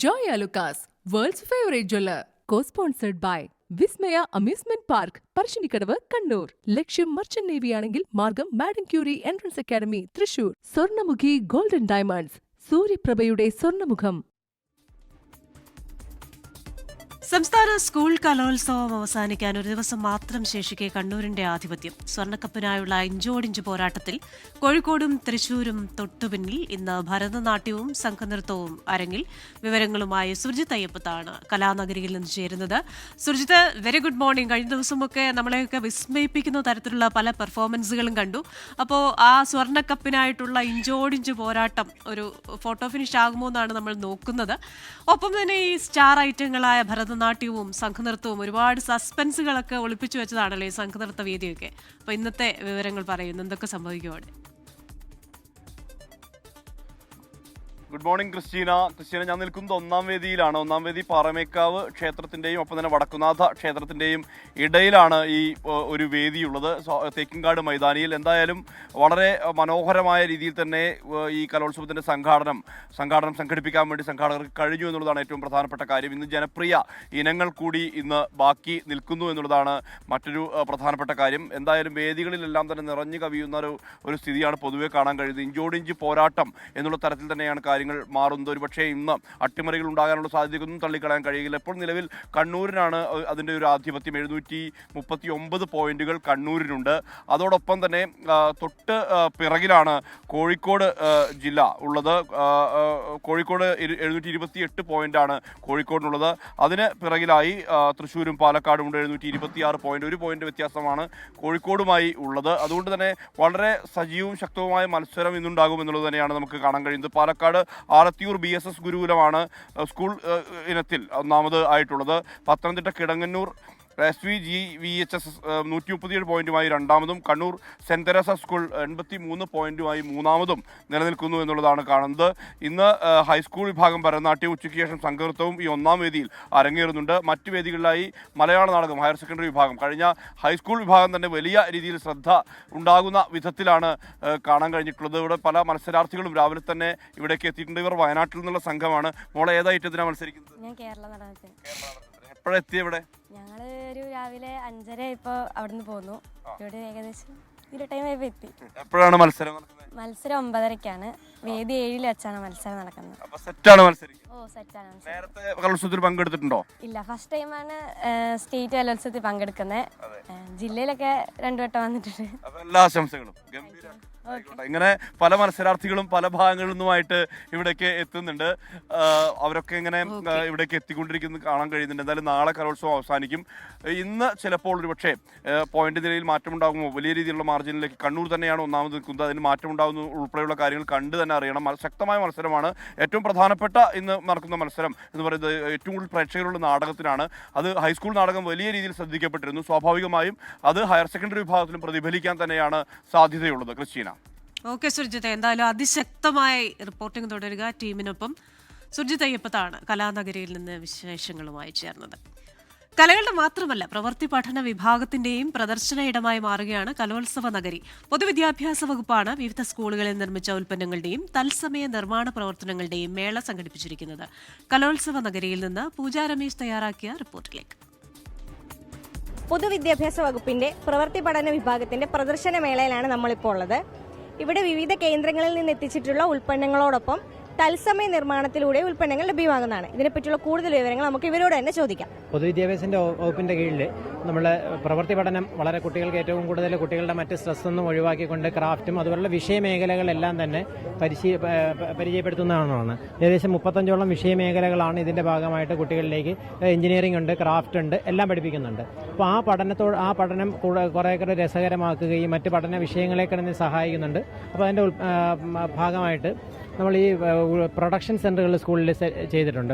Joy Alukkas, world's favourite jeweller. Cosponsored by Vismaya amusement park, Parassinikkadavu, Kannur. ലക്ഷ്യം മർച്ചന്റ് നേവിയാണെങ്കിൽ മാർഗം madam Curie entrance academy, Thrissur. Swarnamukhi golden diamonds, സൂര്യപ്രഭയുടെ സ്വർണ്ണമുഖം. സംസ്ഥാന സ്കൂൾ കലോത്സവം അവസാനിക്കാൻ ഒരു ദിവസം മാത്രം ശേഷിക്കെ കണ്ണൂരിന്റെ ആധിപത്യം. സ്വർണ്ണക്കപ്പിനായുള്ള ഇഞ്ചോടിഞ്ച് പോരാട്ടത്തിൽ കോഴിക്കോടും തൃശൂരും തൊട്ടുപിന്നിൽ. ഇന്ന് ഭരതനാട്യവും സംഘനൃത്തവും അരങ്ങിൽ. വിവരങ്ങളുമായി സുർജിത്ത് അയ്യപ്പത്താണ് കലാനഗരിയിൽ നിന്ന് ചേരുന്നത്. Surjit, very good morning. കഴിഞ്ഞ ദിവസമൊക്കെ നമ്മളെയൊക്കെ വിസ്മയിപ്പിക്കുന്ന തരത്തിലുള്ള പല പെർഫോമൻസുകളും കണ്ടു. അപ്പോൾ ആ സ്വർണ്ണക്കപ്പിനായിട്ടുള്ള ഇഞ്ചോടിഞ്ച് പോരാട്ടം ഒരു ഫോട്ടോ ഫിനിഷ് ആകുമോ എന്നാണ് നമ്മൾ നോക്കുന്നത്. ഒപ്പം തന്നെ ഈ സ്റ്റാർ ഐറ്റങ്ങളായ ഭരതനാട്യവും സംഘനൃത്തവും ഒരുപാട് സസ്പെൻസുകളൊക്കെ ഒളിപ്പിച്ചു വെച്ചതാണല്ലോ ഈ സംഘനൃത്ത വേദിയൊക്കെ. അപ്പോൾ ഇന്നത്തെ വിവരങ്ങൾ പറയുന്നു, എന്തൊക്കെ സംഭവിക്കും അവിടെ? Good morning Christina. ഞാൻ നിൽക്കുന്നത് ഒന്നാം വേദിയിലാണ്. ഒന്നാം വേദി പാറമേക്കാവ് ക്ഷേത്രത്തിന്റെയും ഒപ്പം തന്നെ വടക്കുനാഥ ക്ഷേത്രത്തിന്റെയും ഇടയിലാണ് ഈ ഒരു വേദിയുള്ളത്, തേക്കിൻകാട് മൈതാനിയിൽ. എന്തായാലും വളരെ മനോഹരമായ രീതിയിൽ തന്നെ ഈ കലോത്സവത്തിന്റെ സംഘാടനം സംഘടിപ്പിക്കാൻ വേണ്ടി സംഘാടകർക്ക് കഴിഞ്ഞു എന്നുള്ളതാണ് ഏറ്റവും പ്രധാനപ്പെട്ട കാര്യം. ഇന്ന് ജനപ്രിയ ഇനങ്ങൾ കൂടി ഇന്ന് ബാക്കി നിൽക്കുന്നു എന്നുള്ളതാണ് മറ്റൊരു പ്രധാനപ്പെട്ട കാര്യം. എന്തായാലും വേദികളിലെല്ലാം തന്നെ നിറഞ്ഞു കവിയുന്ന ഒരു സ്ഥിതിയാണ് പൊതുവെ കാണാൻ കഴിയുന്നത്. ഇഞ്ചോടിഞ്ച് പോരാട്ടം എന്നുള്ള തരത്തിൽ തന്നെയാണ് കാര്യങ്ങൾ മാറുന്നത്. ഒരുപക്ഷേ ഇന്ന് അട്ടിമറികൾ ഉണ്ടാകാനുള്ള സാധ്യതയൊന്നും തള്ളിക്കളയാൻ കഴിയില്ല. ഇപ്പോൾ നിലവിൽ കണ്ണൂരിനാണ് അതിൻ്റെ ഒരു ആധിപത്യം. 739 പോയിന്റുകൾ കണ്ണൂരിനുണ്ട്. അതോടൊപ്പം തന്നെ തൊട്ട് പിറകിലാണ് കോഴിക്കോട് ജില്ല ഉള്ളത്. കോഴിക്കോട് 728 പോയിന്റാണ് കോഴിക്കോടിനുള്ളത്. അതിന് പിറകിലായി തൃശ്ശൂരും പാലക്കാടും ഉണ്ട് 726 പോയിന്റ്. 1 പോയിന്റ് വ്യത്യാസമാണ് കോഴിക്കോടുമായി ഉള്ളത്. അതുകൊണ്ട് തന്നെ വളരെ സജീവവും ശക്തവുമായ മത്സരം ഇന്നുണ്ടാകും എന്നുള്ളത് തന്നെയാണ് നമുക്ക് കാണാൻ കഴിയുന്നത്. പാലക്കാട് ആലത്തിയൂർ BSS ഗുരുകുലമാണ് സ്കൂൾ ഇനത്തിൽ ഒന്നാമത് ആയിട്ടുള്ളത്. പത്തനംതിട്ട കിടങ്ങന്നൂർ SVGVHS 137 പോയിന്റുമായി രണ്ടാമതും, കണ്ണൂർ സെന്റ് തെരേസ സ്കൂൾ 83 പോയിന്റുമായി മൂന്നാമതും നിലനിൽക്കുന്നു എന്നുള്ളതാണ് കാണുന്നത്. ഇന്ന് ഹൈസ്കൂൾ വിഭാഗം ഭരതനാട്യം, ഉച്ചയ്ക്ക് ശേഷം സംഘനൃത്തവും ഈ ഒന്നാം വേദിയിൽ അരങ്ങേറുന്നുണ്ട്. മറ്റ് വേദികളിലായി മലയാള നാടകം, ഹയർ സെക്കൻഡറി വിഭാഗം. കഴിഞ്ഞ ഹൈസ്കൂൾ വിഭാഗം തന്നെ വലിയ രീതിയിൽ ശ്രദ്ധ ഉണ്ടാകുന്ന വിധത്തിലാണ് കാണാൻ കഴിഞ്ഞിട്ടുള്ളത്. ഇവിടെ പല മത്സരാർത്ഥികളും രാവിലെ തന്നെ ഇവിടേക്ക് എത്തിയിട്ടുണ്ട്. ഇവർ വയനാട്ടിൽ നിന്നുള്ള സംഘമാണ്. മോളെ ഏതാ ഐറ്റത്തിനാണ് മത്സരിക്കുന്നത്? ഞാൻ കേരള നടനത്തിന്. എപ്പോഴെത്തിയ ഇവിടെ? ഞങ്ങള് ഒരു രാവിലെ 5:30 ഇപ്പോൾ അവിടുന്ന് പോന്നു. ഇവിടെ ഏകദേശം ഈ ടൈം ആയപ്പോൾ എത്തി. എപ്പോഴാണ് മത്സരം നടക്കുന്നത്? മത്സരം 9:30-ക്കാണ്. വേദി 7 വെച്ചാണ് മത്സരം നടക്കുന്നത്. അപ്പോൾ സെറ്റാണ് മത്സരം? ഓ, സെറ്റാണ്. നേരത്തെ കലോത്സവത്തിൽ പങ്കെടുത്തിട്ടുണ്ടോ? ഇല്ല, ഫസ്റ്റ് ടൈമാണ് സ്റ്റേറ്റ് കലോത്സവത്തിൽ പങ്കെടുക്കുന്നത്. ജില്ലയിലൊക്കെ 2 വട്ടം വന്നിട്ടുണ്ട്. എല്ലാ ആശംസകളും. ഇങ്ങനെ പല മത്സരാർത്ഥികളും പല ഭാഗങ്ങളിൽ നിന്നുമായിട്ട് ഇവിടേക്ക് എത്തുന്നുണ്ട്. അവരൊക്കെ ഇങ്ങനെ ഇവിടേക്ക് എത്തിക്കൊണ്ടിരിക്കുന്നത് കാണാൻ കഴിയുന്നുണ്ട്. എന്തായാലും നാളെ കലോത്സവം അവസാനിക്കും. ഇന്ന് ചിലപ്പോൾ ഒരു പക്ഷേ പോയിന്റ് നിലയിൽ മാറ്റമുണ്ടാകുമോ? വലിയ രീതിയിലുള്ള മാർജിനിലേക്ക് കണ്ണൂർ തന്നെയാണ് ഒന്നാമത് നിൽക്കുന്നത്. അതിന് മാറ്റമുണ്ടാകുന്ന ഉൾപ്പെടെയുള്ള കാര്യങ്ങൾ കണ്ട് തന്നെ അറിയണം. ശക്തമായ മത്സരമാണ്. ഏറ്റവും പ്രധാനപ്പെട്ട ഇന്ന് നടക്കുന്ന മത്സരം എന്ന് പറയുന്നത് ഏറ്റവും കൂടുതൽ പ്രേക്ഷകരുള്ള നാടകത്തിനാണ്. അത് ഹൈസ്കൂൾ നാടകം വലിയ രീതിയിൽ ശ്രദ്ധിക്കപ്പെട്ടിരുന്നു. സ്വാഭാവികമായും അത് ഹയർ സെക്കൻഡറി വിഭാഗത്തിലും പ്രതിഫലിക്കാൻ തന്നെയാണ് സാധ്യതയുള്ളത്. ക്രിസ്റ്റീന. ഓക്കെ സുർജിത്ത്, എന്തായാലും അതിശക്തമായി റിപ്പോർട്ടിംഗ് തുടരുക ടീമിനൊപ്പം. സുർജിത്ത് അയ്യപ്പത്താണ് കലാനഗരിയിൽ നിന്ന് വിശേഷങ്ങളുമായി ചേർന്നത്. കലകളുടെ മാത്രമല്ല പ്രവൃത്തി പഠന വിഭാഗത്തിന്റെയും പ്രദർശന ഇടമായി മാറുകയാണ് കലോത്സവ നഗരി. പൊതുവിദ്യാഭ്യാസ വകുപ്പാണ് വിവിധ സ്കൂളുകളിൽ നിർമ്മിച്ച ഉൽപ്പന്നങ്ങളുടെയും തത്സമയ നിർമ്മാണ പ്രവർത്തനങ്ങളുടെയും മേള സംഘടിപ്പിച്ചിരിക്കുന്നത്. കലോത്സവ നഗരിയിൽ നിന്ന് പൂജാ രമേശ് തയ്യാറാക്കിയ റിപ്പോർട്ടിലേക്ക്. പൊതുവിദ്യാഭ്യാസ വകുപ്പിന്റെ പ്രവൃത്തി പഠന വിഭാഗത്തിന്റെ പ്രദർശന മേളയിലാണ് നമ്മളിപ്പോൾ ഉള്ളത്. ഇവിടെ വിവിധ കേന്ദ്രങ്ങളിൽ നിന്ന് എത്തിച്ചിട്ടുള്ള ഉൽപ്പന്നങ്ങളോടൊപ്പം തത്സമയ നിർമ്മാണത്തിലൂടെ ഉൽപ്പന്നങ്ങൾ ലഭ്യമാകുന്നതാണ്. ഇതിനെപ്പറ്റിയുള്ള കൂടുതൽ വിവരങ്ങൾ നമുക്ക് ഇവരോട് തന്നെ ചോദിക്കാം. പൊതുവിദ്യാഭ്യാസ വകുപ്പിന്റെ കീഴിൽ നമ്മൾ പ്രവൃത്തി പഠനം വളരെ കുട്ടികൾക്ക് ഏറ്റവും കൂടുതൽ കുട്ടികളുടെ മറ്റ് സ്ട്രെസ്സൊന്നും ഒഴിവാക്കിക്കൊണ്ട് ക്രാഫ്റ്റും അതുപോലുള്ള വിഷയമേഖലകളെല്ലാം തന്നെ പരിചയപ്പെടുത്തുന്നതാണ്. ഏകദേശം 35ഓളം വിഷയമേഖലകളാണ് ഇതിന്റെ ഭാഗമായിട്ട് കുട്ടികളിലേക്ക്. എഞ്ചിനീയറിംഗ് ഉണ്ട്, ക്രാഫ്റ്റ് ഉണ്ട്, എല്ലാം പഠിപ്പിക്കുന്നുണ്ട്. അപ്പോൾ ആ പഠനം കുറേ കൂടെ രസകരമാക്കുകയും മറ്റ് പഠന വിഷയങ്ങളെ കിടന്ന് സഹായിക്കുന്നുണ്ട്. അപ്പോൾ അതിൻ്റെ ഭാഗമായിട്ട് നമ്മൾ ഈ പ്രൊഡക്ഷൻ സെൻ്ററുകൾ സ്കൂളിൽ ചെയ്തിട്ടുണ്ട്.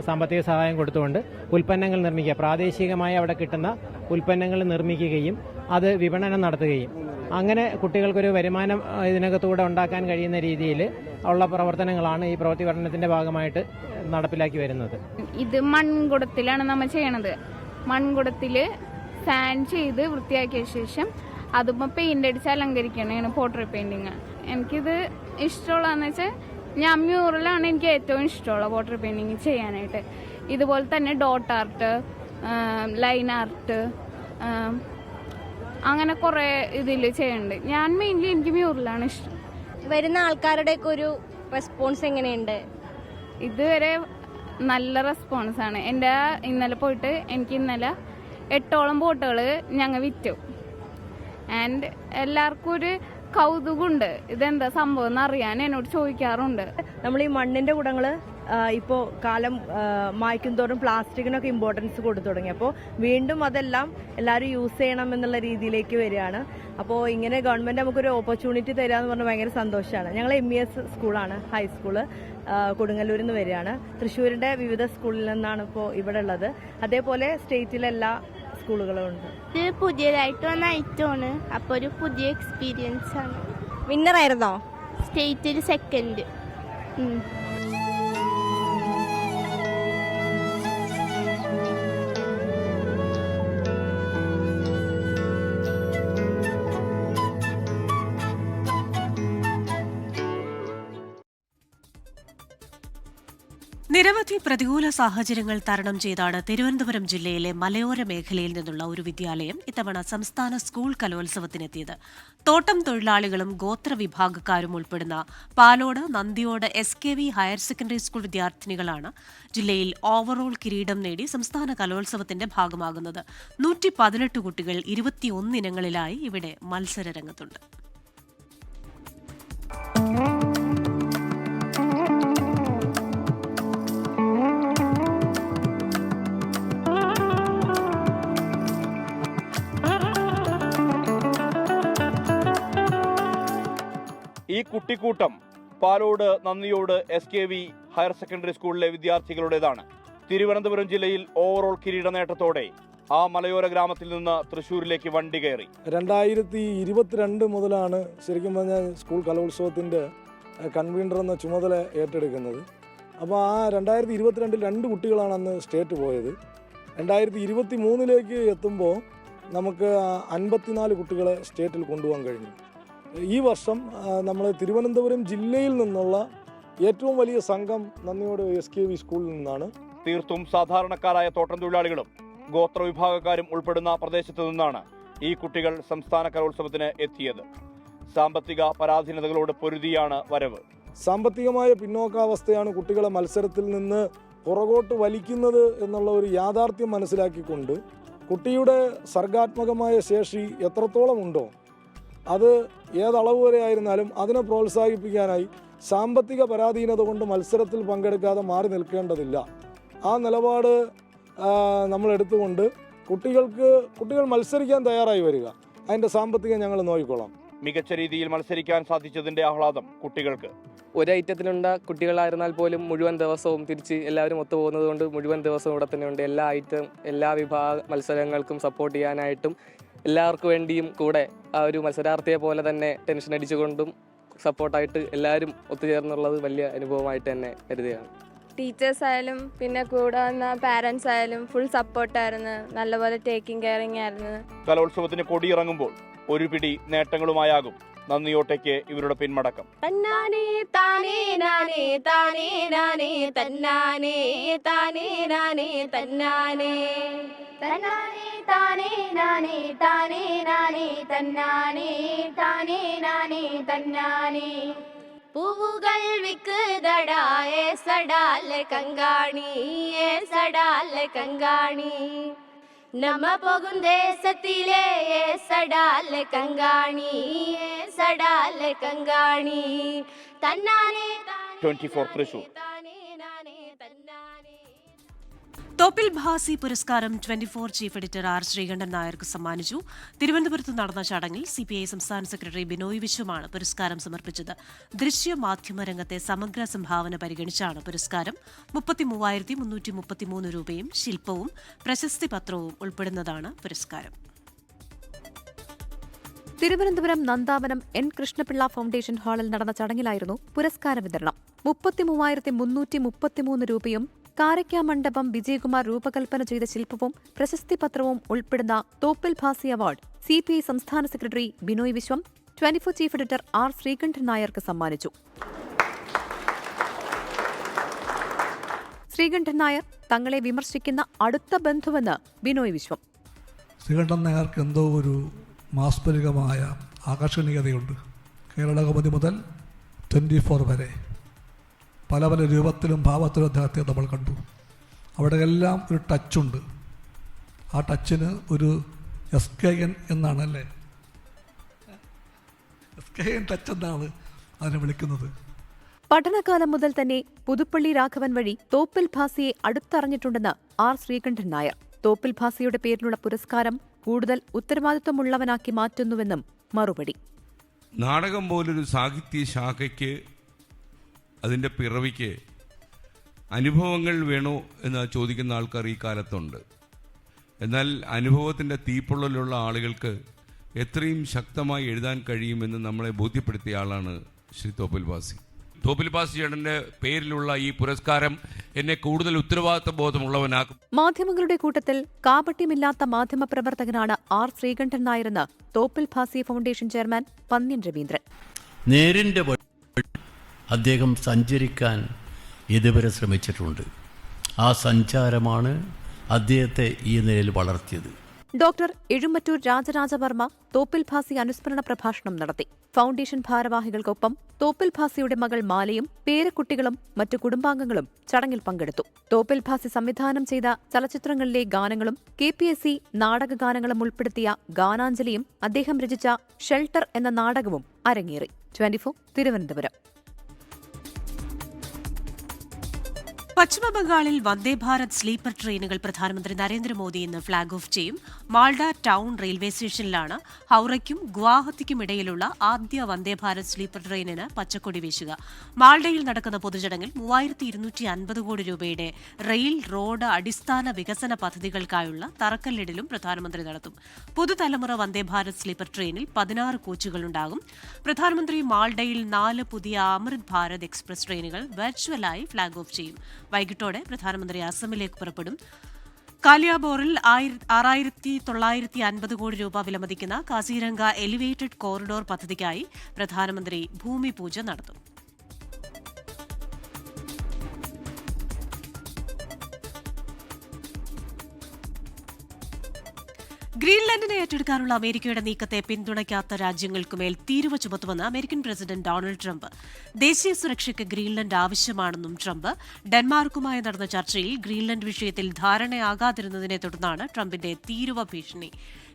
സാമ്പത്തിക സഹായം കൊടുത്തുകൊണ്ട് ഉൽപ്പന്നങ്ങൾ നിർമ്മിക്കുക, പ്രാദേശികമായി അവിടെ കിട്ടുന്ന ഉൽപ്പന്നങ്ങൾ നിർമ്മിക്കുകയും അത് വിപണനം നടത്തുകയും അങ്ങനെ കുട്ടികൾക്കൊരു വരുമാനം ഇതിനകത്തൂടെ ഉണ്ടാക്കാൻ കഴിയുന്ന രീതിയിൽ ഉള്ള പ്രവർത്തനങ്ങളാണ് ഈ പ്രവൃത്തി പഠനത്തിൻ്റെ ഭാഗമായിട്ട് നടപ്പിലാക്കി വരുന്നത്. ഇത് മൺകുടത്തിലാണ് നമ്മൾ ചെയ്യണത്. മൺകുടത്തിൽ സാൻഡ് ചെയ്ത് വൃത്തിയാക്കിയ ശേഷം അതുമ്പോൾ പെയിൻ്റ് അടിച്ച് അലങ്കരിക്കണതാണ് പോർട്രേറ്റ് പെയിൻറ്റിങ്. എനിക്കിത് ഇഷ്ടമുള്ളതെന്ന് വെച്ചാൽ ഞാൻ മ്യൂറലാണ് എനിക്ക് ഏറ്റവും ഇഷ്ടമുള്ള പോർട്രേറ്റ് പെയിൻറ്റിങ് ചെയ്യാനായിട്ട്. ഇതുപോലെ തന്നെ ഡോട്ട് ആർട്ട്, ലൈൻ ആർട്ട്, അങ്ങനെ കുറേ ഇതിൽ ചെയ്യുന്നുണ്ട്. ഞാൻ മെയിൻലി എനിക്ക് മ്യൂറലാണ് ഇഷ്ടം. വരുന്ന ആൾക്കാരുടെയൊക്കെ ഒരു റെസ്പോൺസ് എങ്ങനെയുണ്ട്? ഇതുവരെ നല്ല റെസ്പോൺസാണ്. എൻ്റെ ഇന്നലെ പോയിട്ട് എനിക്ക് ഇന്നലെ 8ഓളം ബോട്ടുകൾ ഞങ്ങൾ വിറ്റു. ആൻഡ് എല്ലാവർക്കും ഒരു കൗതുകമുണ്ട്, ഇതെന്താ സംഭവം എന്നറിയാൻ എന്നോട് ചോദിക്കാറുണ്ട്. നമ്മൾ ഈ മണ്ണിന്റെ കുടങ്ങൾ ഇപ്പോൾ കാലം മായ്ക്കും തോറും പ്ലാസ്റ്റിക്കിനൊക്കെ ഇമ്പോർട്ടൻസ് കൊടുത്തു തുടങ്ങി. അപ്പോൾ വീണ്ടും അതെല്ലാം എല്ലാവരും യൂസ് ചെയ്യണം എന്നുള്ള രീതിയിലേക്ക് വരികയാണ്. അപ്പോൾ ഇങ്ങനെ ഗവൺമെന്റ് നമുക്കൊരു ഓപ്പർച്യൂണിറ്റി തരാമെന്ന് പറഞ്ഞാൽ ഭയങ്കര സന്തോഷമാണ്. ഞങ്ങൾ MES സ്കൂളാണ്, ഹൈസ്കൂള് കൊടുങ്ങല്ലൂരിൽ നിന്ന് വരികയാണ്. തൃശ്ശൂരിന്റെ വിവിധ സ്കൂളിൽ നിന്നാണ് ഇപ്പോൾ ഇവിടെ ഉള്ളത്. അതേപോലെ സ്റ്റേറ്റിലെല്ലാ സ്കൂളുകളുണ്ട്. ഇത് പുതിയതായിട്ട് വന്ന ഐറ്റമാണ്, അപ്പോൾ ഒരു പുതിയ എക്സ്പീരിയൻസ് ആണ്. വിന്നറായിരുന്നോ? സ്റ്റേറ്റിൽ സെക്കൻഡ്. നിരവധി പ്രതികൂല സാഹചര്യങ്ങൾ തരണം ചെയ്താണ് തിരുവനന്തപുരം ജില്ലയിലെ മലയോര മേഖലയിൽ നിന്നുള്ള ഒരു വിദ്യാലയം ഇത്തവണ സംസ്ഥാന സ്കൂൾ കലോത്സവത്തിനെത്തിയത്. തോട്ടം തൊഴിലാളികളും ഗോത്ര വിഭാഗക്കാരും ഉൾപ്പെടുന്ന Palode Nandiyode SKV higher secondary school വിദ്യാർത്ഥിനികളാണ് ജില്ലയിൽ ഓവറോൾ കിരീടം നേടി സംസ്ഥാന കലോത്സവത്തിന്റെ ഭാഗമാകുന്നത്. 118 കുട്ടികൾ 21 ഇനങ്ങളിലായി ഇവിടെ മത്സരരംഗത്തുണ്ട്. ഈ കുട്ടിക്കൂട്ടം Palode Nandiyode SKV higher secondary സ്കൂളിലെ വിദ്യാർത്ഥികളുടേതാണ്. തിരുവനന്തപുരം ജില്ലയിൽ ഓവറോൾ കിരീട നേട്ടത്തോടെ ആ മലയോര ഗ്രാമത്തിൽ നിന്ന് തൃശ്ശൂരിലേക്ക് വണ്ടി കയറി. 2022 മുതലാണ് ശരിക്കും പറഞ്ഞാൽ സ്കൂൾ കലോത്സവത്തിൻ്റെ കൺവീനർ എന്ന ചുമതല ഏറ്റെടുക്കുന്നത്. അപ്പോൾ ആ 2022 2 കുട്ടികളാണ് അന്ന് സ്റ്റേറ്റ് പോയത്. 2023 എത്തുമ്പോൾ നമുക്ക് 54 കുട്ടികളെ സ്റ്റേറ്റിൽ കൊണ്ടുപോകാൻ കഴിഞ്ഞു. ഈ വർഷം നമ്മൾ തിരുവനന്തപുരം ജില്ലയിൽ നിന്നുള്ള ഏറ്റവും വലിയ സംഘം നന്ദിയോട് SKV സ്കൂളിൽ നിന്നാണ്. തീർത്തും സാധാരണക്കാരായ തോട്ടം തൊഴിലാളികളും ഗോത്ര വിഭാഗക്കാരും ഉൾപ്പെടുന്ന പ്രദേശത്തു നിന്നാണ് ഈ കുട്ടികൾ സംസ്ഥാന കലോത്സവത്തിന് എത്തിയത്. സാമ്പത്തിക പരാധീനതകളോട് പൊരുതിയാണ് വരവ്. സാമ്പത്തികമായ പിന്നോക്കാവസ്ഥയാണ് കുട്ടികളെ മത്സരത്തിൽ നിന്ന് പുറകോട്ട് വലിക്കുന്നത് എന്നുള്ള ഒരു യാഥാർത്ഥ്യം മനസ്സിലാക്കിക്കൊണ്ട് കുട്ടിയുടെ സർഗാത്മകമായ ശേഷി എത്രത്തോളം ഉണ്ടോ അത് ഏതളവ് വരെ ആയിരുന്നാലും അതിനെ പ്രോത്സാഹിപ്പിക്കാനായി സാമ്പത്തിക പരാധീനത കൊണ്ട് മത്സരത്തിൽ പങ്കെടുക്കാതെ മാറി നിൽക്കേണ്ടതില്ല. ആ നിലപാട് നമ്മൾ എടുത്തുകൊണ്ട് കുട്ടികൾ മത്സരിക്കാൻ തയ്യാറായി വരിക. അതിൻ്റെ സാമ്പത്തികം ഞങ്ങൾ നോക്കിക്കൊള്ളാം. മികച്ച രീതിയിൽ മത്സരിക്കാൻ സാധിച്ചതിന്റെ ആഹ്ലാദം കുട്ടികൾക്ക്. ഒരു ഐറ്റത്തിലുണ്ട കുട്ടികളായിരുന്നാൽ പോലും മുഴുവൻ ദിവസവും തിരിച്ച് എല്ലാവരും ഒത്തുപോകുന്നത് കൊണ്ട് മുഴുവൻ ദിവസവും ഇവിടെ തന്നെയുണ്ട്. എല്ലാ വിഭാഗ മത്സരങ്ങൾക്കും സപ്പോർട്ട് ചെയ്യാനായിട്ടും എല്ലാവർക്കും വേണ്ടിയും കൂടെ ആ ഒരു മത്സരാർത്ഥിയെ പോലെ തന്നെ ടെൻഷൻ അടിച്ചുകൊണ്ടും സപ്പോർട്ടായിട്ട് എല്ലാവരും ഒത്തുചേർന്നുള്ളത് വലിയ അനുഭവമായിട്ട് തന്നെ കരുതുകയാണ്. ടീച്ചേഴ്സ് ആയാലും പിന്നെ കൂടെ വന്ന പാരൻസ് ആയാലും ഫുൾ സപ്പോർട്ടായിരുന്നു. നല്ലപോലെ ടേക്കിംഗ് കെയറിംഗ് ആയിരുന്നു. കലോത്സവത്തിന് കൊടിയിറങ്ങുമ്പോൾ ഒരു പിടി നേട്ടങ്ങളുമായാകും നന്ദിയോട്ടയ്ക്ക് ഇവരുടെ പിന്മടക്കം. തന്നാനേ താനേ നാനേ താനേ നാനേ തന്നാനേ താനേ നാനേ തന്നാനേ തന്നാനേ താനേ നാനേ താനേ നാനേ തന്നാനേ താനേ നാനേ തന്നാനേ പൂവുകൾ വിക്കുതടാ സടാലെ കങ്കാണി സടാലെ കങ്കാണി നമ്മ പോകും ദേശത്തിലെ സടാലെ കങ്കാണി സടാലെ കങ്കാണി തന്നാനേ 24 തൃശൂർ. തോപ്പിൽ ഭാസി പുരസ്കാരം 24 ചീഫ് എഡിറ്റർ R. ശ്രീകണ്ഠൻ നായർക്ക് സമ്മാനിച്ചു. തിരുവനന്തപുരത്ത് നടന്ന ചടങ്ങിൽ CPI സംസ്ഥാന സെക്രട്ടറി ബിനോയ് വിശ്വമാണ് പുരസ്കാരം സമർപ്പിച്ചത്. ദൃശ്യമാധ്യമ രംഗത്തെ സമഗ്ര സംഭാവന പരിഗണിച്ചാണ് പുരസ്കാരം. 33,333 രൂപയും ശില്പവും പ്രശസ്തി പത്രവും ഉൾപ്പെടുന്നതാണ് പുരസ്കാരം. തിരുവനന്തപുരം നന്ദാവനം N. കൃഷ്ണപിള്ള ഫൗണ്ടേഷൻ ഹാളിൽ നടന്ന ചടങ്ങിലായിരുന്നു പുരസ്കാര വിതരണം. 33,333 രൂപയും കാരയ്ക്കാമണ്ഡപം വിജയകുമാർ രൂപകൽപ്പന ചെയ്ത ശില്പവും പ്രശസ്തി പത്രവും ഉൾപ്പെടുന്ന തോപ്പിൽ ഭാസി അവാർഡ് CPI സംസ്ഥാന secretary Binoy Viswam 24 chief editor R. Sreekandan നായർക്ക് സമ്മാനിച്ചു. ശ്രീകണ്ഠൻ നായർ തങ്ങളെ വിമർശിക്കുന്ന അടുത്ത ബന്ധുവെന്ന് ബിനോയ് വിശ്വം. ശ്രീകണ്ഠൻ നായർക്ക് എന്തോ ഒരു മാസ്മരികമായ ആകർഷണീയതയുണ്ട്. കേരള കൗമുദി മുതൽ 24 വരെ പല പല രൂപത്തിലും ഭാവത്തിലും അദ്ദേഹത്തെ നമ്മൾ കണ്ടു. അവിടെയെല്ലാം ഒരു ടച്ചുണ്ട്. ആ ടച്ചിന് ഒരു SKN എന്നാണ് അല്ലേ, SKN ടച്ച് എന്നാണ് അതിനെ വിളിക്കുന്നത്. പഠനകാലം മുതൽ തന്നെ പുതുപ്പള്ളി രാഘവൻ വഴി തോപ്പിൽ ഭാസിയെ അടുത്തറിഞ്ഞിട്ടുണ്ടെന്ന് R. ശ്രീകണ്ഠൻ നായർ. തോപ്പിൽ ഭാസിയുടെ പേരിലുള്ള പുരസ്കാരം കൂടുതൽ ഉത്തരവാദിത്വമുള്ളവനാക്കി മാറ്റുന്നുവെന്നും മറുപടി. നാടകം പോലൊരു സാഹിത്യ ശാഖയ്ക്ക് അതിൻ്റെ പിറവിക്ക് അനുഭവങ്ങൾ വേണോ എന്ന് ചോദിക്കുന്ന ആൾക്കാർ ഈ കാലത്തുണ്ട്. എന്നാൽ അനുഭവത്തിൻ്റെ തീപ്പൊള്ളലുള്ള ആളുകൾക്ക് എത്രയും ശക്തമായി എഴുതാൻ കഴിയുമെന്ന് നമ്മളെ ബോധ്യപ്പെടുത്തിയ ആളാണ് ശ്രീ തോപ്പിൽ ഭാസി. തോപ്പിൽ ഭാസി ചേട്ടൻ്റെ പേരിലുള്ള ഈ പുരസ്കാരം എന്നെ കൂടുതൽ ഉത്തരവാദിത്വ ബോധമുള്ളവനാക്കും. മാധ്യമങ്ങളുടെ കൂട്ടത്തിൽ കാപട്യമില്ലാത്ത മാധ്യമപ്രവർത്തകനാണ് R. ശ്രീകണ്ഠൻ നായരെന്ന് തോപ്പിൽ ഭാസി ഫൗണ്ടേഷൻ ചെയർമാൻ പന്ന്യൻ രവീന്ദ്രൻ. നേരിൻ്റെ അദ്ദേഹം സഞ്ചരിക്കാൻ ഇതുവരെ ശ്രമിച്ചിട്ടുണ്ട്. ആ സഞ്ചാരമാണ് അദ്ദേഹത്തെ ഈ നിലയിൽ വളർത്തിയത്. ഡോക്ടർ എഴുമറ്റൂർ രാജരാജവർമ്മ തോപ്പിൽ ഭാസി അനുസ്മരണ പ്രഭാഷണം നടത്തി. ഫൗണ്ടേഷൻ ഭാരവാഹികൾക്കൊപ്പം തോപ്പിൽ ഭാസിയുടെ മകൾ മാലയും പേരക്കുട്ടികളും മറ്റു കുടുംബാംഗങ്ങളും ചടങ്ങിൽ പങ്കെടുത്തു. തോപ്പിൽ ഭാസി സംവിധാനം ചെയ്ത ചലച്ചിത്രങ്ങളിലെ ഗാനങ്ങളും KPSC നാടകഗാനങ്ങളും ഉൾപ്പെടുത്തിയ ഗാനാഞ്ജലിയും അദ്ദേഹം രചിച്ച ഷെൽട്ടർ എന്ന നാടകവും അരങ്ങേറി. 24 തിരുവനന്തപുരം. പശ്ചിമബംഗാളിൽ വന്ദേഭാരത് സ്ലീപ്പർ ട്രെയിനുകൾ പ്രധാനമന്ത്രി നരേന്ദ്രമോദി ഇന്ന് ഫ്ളാഗ് ഓഫ് ചെയ്യും. മാൾഡ ടൗൺ റെയിൽവേ സ്റ്റേഷനിലാണ് ഹൌറയ്ക്കും ഗുവാഹത്തിക്കും ഇടയിലുള്ള ആദ്യ വന്ദേഭാരത് സ്ലീപ്പർ ട്രെയിനിന് പച്ചക്കൊടി വീശുക. മാൾഡയിൽ നടക്കുന്ന പൊതുചടങ്ങിൽ 3250 കോടി രൂപയുടെ റെയിൽ, റോഡ്, അടിസ്ഥാന വികസന പദ്ധതികൾക്കായുള്ള തറക്കല്ലിടലും പ്രധാനമന്ത്രി നടത്തും. പുതുതലമുറ വന്ദേഭാരത് സ്ലീപ്പർ ട്രെയിനിൽ 16 കോച്ചുകളുണ്ടാകും. പ്രധാനമന്ത്രി മാൾഡയിൽ 4 പുതിയ അമൃത് ഭാരത് എക്സ്പ്രസ് ട്രെയിനുകൾ വെർച്വലായി ഫ്ളാഗ് ഓഫ് ചെയ്യും. വൈകിട്ടോടെ പ്രധാനമന്ത്രി അസമിലേക്ക് പുറപ്പെടും. കാലിയാബോറിൽ 6950 കോടി രൂപ വിലമതിക്കുന്ന കാസിരംഗ എലിവേറ്റഡ് കോറിഡോർ പദ്ധതിക്കായി പ്രധാനമന്ത്രി ഭൂമി പൂജ നടത്തും. ഗ്രീൻലാൻഡിനെ ഏറ്റെടുക്കാനുള്ള അമേരിക്കയുടെ നീക്കത്തെ പിന്തുണയ്ക്കാത്ത രാജ്യങ്ങൾക്കുമേൽ തീരുവ ചുമത്തുമെന്ന് അമേരിക്കൻ പ്രസിഡന്റ് ഡൊണാൾഡ് ട്രംപ്. ദേശീയ സുരക്ഷയ്ക്ക് ഗ്രീൻലൻഡ് ആവശ്യമാണെന്നും ട്രംപ്. ഡെൻമാർക്കുമായി നടന്ന ചർച്ചയിൽ ഗ്രീൻലൻഡ് വിഷയത്തിൽ ധാരണയാകാതിരുന്നതിനെ തുടർന്നാണ് ട്രംപിന്റെ തീരുവ ഭീഷണി.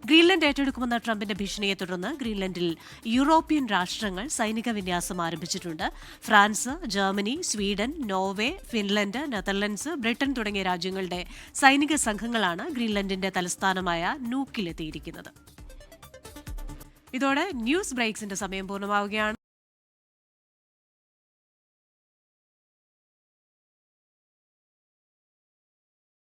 ഗ്രീൻലൻഡ് ഏറ്റെടുക്കുമെന്ന ട്രംപിന്റെ ഭീഷണിയെ തുടർന്ന് ഗ്രീൻലൻഡിൽ യൂറോപ്യൻ രാഷ്ട്രങ്ങൾ സൈനിക വിന്യാസം ആരംഭിച്ചിട്ടുണ്ട്. France, Germany, Sweden, Norway, Finland, Netherlands, Britain തുടങ്ങിയ രാജ്യങ്ങളുടെ സൈനിക സംഘങ്ങളാണ് ഗ്രീൻലൻഡിന്റെ തലസ്ഥാനമായ നൂക്കിലെത്തിയിരിക്കുന്നത്. ഇതോടെ ന്യൂസ് ബ്രേക്സിന്റെ സമയം പൂർണ്ണമാവുകയാണ്.